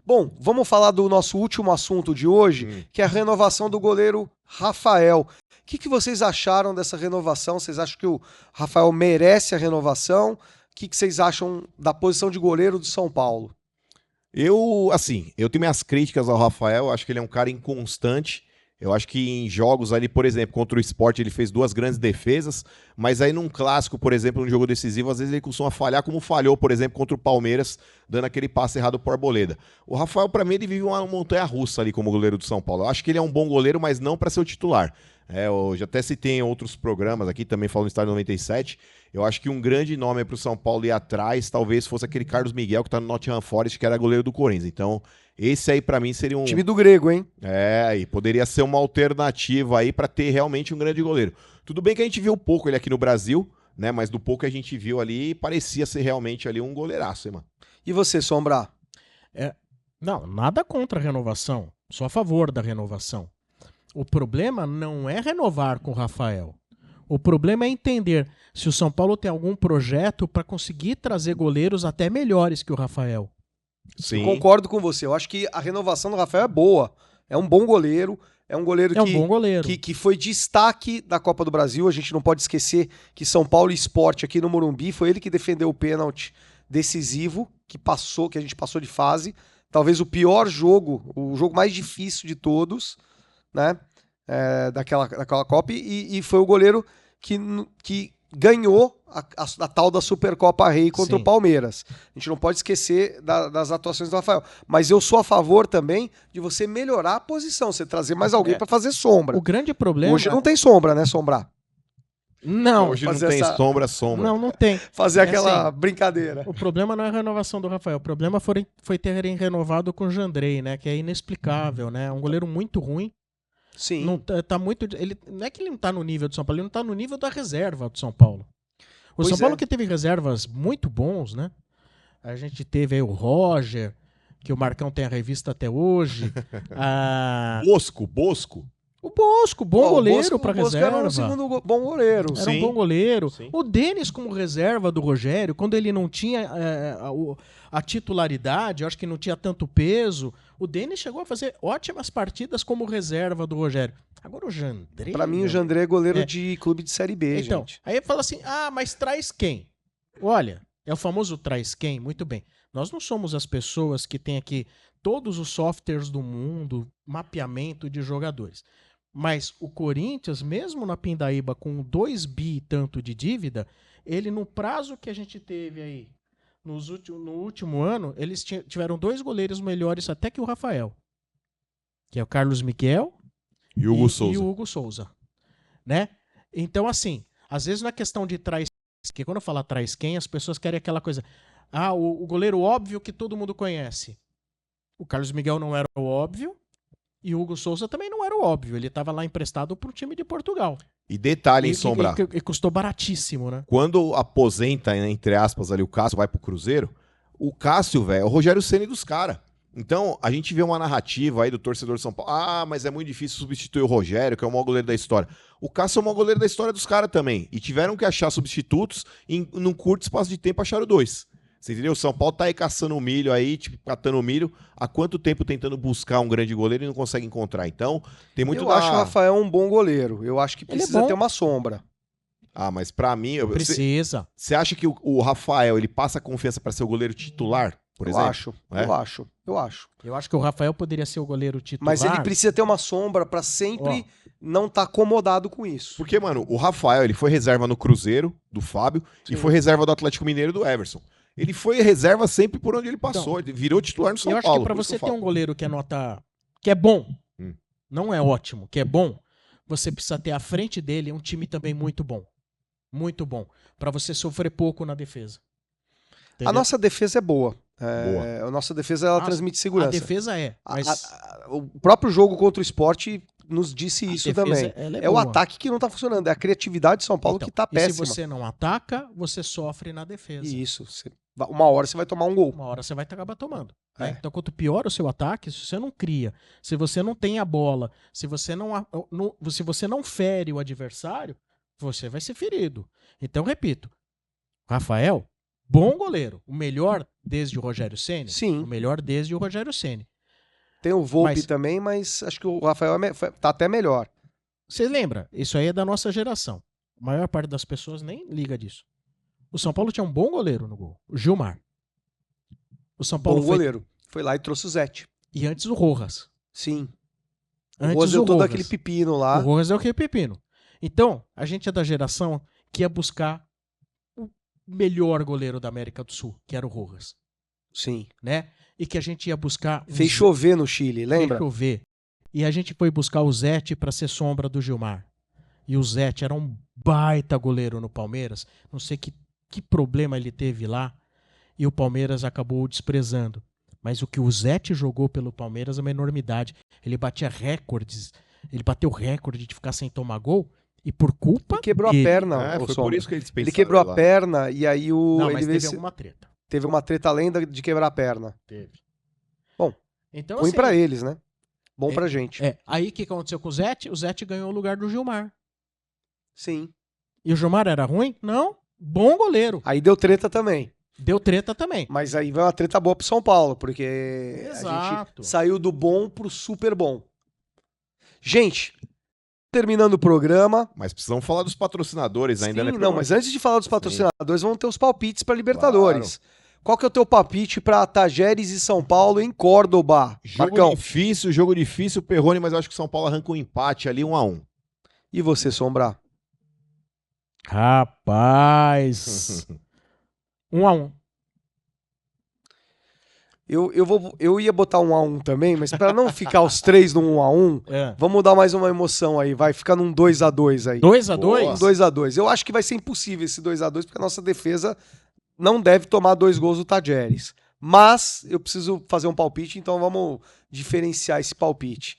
Bom, vamos falar do nosso último assunto de hoje, que é a renovação do goleiro Rafael. O que vocês acharam dessa renovação? Vocês acham que o Rafael merece a renovação? O que vocês acham da posição de goleiro do São Paulo? Eu tenho minhas críticas ao Rafael, eu acho que ele é um cara inconstante. Eu acho que em jogos ali, por exemplo, contra o Sport, ele fez 2 grandes defesas, mas aí num clássico, por exemplo, num jogo decisivo, às vezes ele costuma falhar, como falhou, por exemplo, contra o Palmeiras, dando aquele passe errado pro Arboleda. O Rafael, pra mim, ele vive uma montanha-russa ali como goleiro do São Paulo. Eu acho que ele é um bom goleiro, mas não pra ser o titular. Eu já até citei em outros programas aqui, também falo no Estádio 97. Eu acho que um grande nome para o São Paulo ir atrás talvez fosse aquele Carlos Miguel que tá no Nottingham Forest, que era goleiro do Corinthians. Então, esse aí para mim seria um time do grego, hein? E poderia ser uma alternativa aí para ter realmente um grande goleiro. Tudo bem que a gente viu pouco ele aqui no Brasil, né? Mas do pouco que a gente viu ali, parecia ser realmente ali um goleiraço, hein, mano? E você, Sombra? Não, nada contra a renovação. Sou a favor da renovação. O problema não é renovar com o Rafael. O problema é entender se o São Paulo tem algum projeto para conseguir trazer goleiros até melhores que o Rafael. Sim. Eu concordo com você. Eu acho que a renovação do Rafael é boa. É um bom goleiro. É um goleiro, que foi destaque da Copa do Brasil. A gente não pode esquecer que São Paulo e Sport aqui no Morumbi foi ele que defendeu o pênalti decisivo que a gente passou de fase. Talvez o pior jogo, o jogo mais difícil de todos, né? Daquela Copa. E foi o goleiro que ganhou a tal da Supercopa Rei contra o Palmeiras. A gente não pode esquecer das atuações do Rafael. Mas eu sou a favor também de você melhorar a posição, você trazer mais alguém para fazer sombra. O grande problema... Hoje não tem sombra, né, Sombra? Não. Hoje não tem sombra. Não tem. Fazer aquela brincadeira. O problema não é a renovação do Rafael. O problema foi terem renovado com o Jandrei, né? Que é inexplicável, né? É um goleiro muito ruim. Sim. Não é que ele não tá no nível do São Paulo, ele não tá no nível da reserva do São Paulo. O São Paulo que teve reservas muito bons, né? A gente teve aí o Roger, que o Marcão tem a revista até hoje. Bosco. O Bosco, bom goleiro para reserva. Era um segundo bom goleiro. Era um bom goleiro. Sim. O Denis como reserva do Rogério, quando ele não tinha a titularidade, eu acho que não tinha tanto peso, o Denis chegou a fazer ótimas partidas como reserva do Rogério. Agora o Jandrei... Pra mim o Jandrei é goleiro de clube de Série B, então, gente. Aí fala assim, mas traz quem? Olha, é o famoso traz quem? Muito bem. Nós não somos as pessoas que têm aqui todos os softwares do mundo, mapeamento de jogadores. Mas o Corinthians, mesmo na Pindaíba, com 2 bi e tanto de dívida, ele no prazo que a gente teve aí, no último ano, eles tiveram 2 goleiros melhores até que o Rafael. Que é o Carlos Miguel e o Hugo Souza. Né? Então, assim, às vezes não é questão de traz quem. Quando eu falo traz quem, as pessoas querem aquela coisa. O goleiro óbvio que todo mundo conhece. O Carlos Miguel não era o óbvio. E o Hugo Souza também não era o óbvio. Ele estava lá emprestado para o time de Portugal. E detalhe, em Sombra. E custou baratíssimo, né? Quando aposenta, entre aspas, ali o Cássio vai pro Cruzeiro, o Cássio, velho, é o Rogério Ceni dos caras. Então, a gente vê uma narrativa aí do torcedor de São Paulo. Mas é muito difícil substituir o Rogério, que é o maior goleiro da história. O Cássio é o maior goleiro da história dos caras também. E tiveram que achar substitutos num curto espaço de tempo, acharam 2. Você entendeu? O São Paulo tá aí caçando milho aí, catando milho, há quanto tempo tentando buscar um grande goleiro e não consegue encontrar. Então, tem muito Eu acho o Rafael um bom goleiro. Eu acho que precisa ter uma sombra. Mas pra mim... Precisa. Você acha que o Rafael, ele passa a confiança pra ser o goleiro titular, por exemplo? Eu acho. Eu acho que o Rafael poderia ser o goleiro titular. Mas ele precisa ter uma sombra pra sempre não estar acomodado com isso. Porque, mano, o Rafael, ele foi reserva no Cruzeiro, do Fábio, e foi reserva do Atlético Mineiro, do Everson. Ele foi reserva sempre por onde ele passou. Ele virou titular no São Paulo. Eu acho que pra você ter um goleiro que que é bom, não é ótimo, que é bom, você precisa ter à frente dele um time também muito bom. Muito bom. Pra você sofrer pouco na defesa. Entendeu? A nossa defesa é boa. A nossa defesa, ela transmite segurança. A defesa mas... o próprio jogo contra o Sport nos disse isso também. É o ataque que não tá funcionando. É a criatividade de São Paulo que tá péssima. E se você não ataca, você sofre na defesa. Isso. Uma hora você vai tomar um gol. Uma hora você vai acabar tomando. Né? Então, quanto pior o seu ataque, se você não cria, se você não tem a bola, se você não fere o adversário, você vai ser ferido. Então, repito, Rafael, Bom goleiro. O melhor desde o Rogério Ceni? Sim. O melhor desde o Rogério Ceni. Tem o Volpi também, mas acho que o Rafael tá até melhor. Você lembra? Isso aí é da nossa geração. A maior parte das pessoas nem liga disso. O São Paulo tinha um bom goleiro no gol. O Gilmar. O São Paulo bom goleiro. Foi lá e trouxe o Zete. E antes o Rojas. Sim. Antes o Rojas deu todo aquele pepino lá. O Rojas é aquele pepino. Então, a gente é da geração que ia buscar o melhor goleiro da América do Sul, que era o Rojas. Sim. Né? E que a gente ia buscar... Fez chover no Chile, lembra? Fez chover. E a gente foi buscar o Zete para ser sombra do Gilmar. E o Zete era um baita goleiro no Palmeiras. Não sei que problema ele teve lá. E o Palmeiras acabou o desprezando. Mas o que o Zete jogou pelo Palmeiras é uma enormidade. Ele batia recordes. Ele bateu recorde de ficar sem tomar gol. E por culpa ele quebrou a perna. Foi por isso que ele Ele quebrou a perna e aí o... Não, mas teve alguma treta. Teve uma treta além de quebrar a perna. Teve. Bom, então, ruim assim, pra eles, né? Bom pra gente. Aí o que aconteceu com o Zete? O Zete ganhou o lugar do Gilmar. Sim. E o Gilmar era ruim? Não. Bom goleiro. Aí deu treta também. Deu treta também. Mas aí vai uma treta boa pro São Paulo, porque a gente saiu do bom pro super bom. Gente, terminando o programa... Mas precisamos falar dos patrocinadores ainda, né? Não, mas antes de falar dos patrocinadores, vamos ter os palpites pra Libertadores. Claro. Qual que é o teu palpite pra Tajeres e São Paulo em Córdoba? Jogo difícil, Perrone, mas eu acho que o São Paulo arranca um empate ali, 1-1. E você, Sombra? Rapaz... 1-1. Eu ia botar 1-1 também, mas para não ficar os três no 1-1, vamos dar mais uma emoção aí. Vai ficar num 2-2 aí. 2-2? 2-2. Eu acho que vai ser impossível esse 2-2, porque a nossa defesa não deve tomar 2 gols do Tajeres. Mas eu preciso fazer um palpite, então vamos diferenciar esse palpite.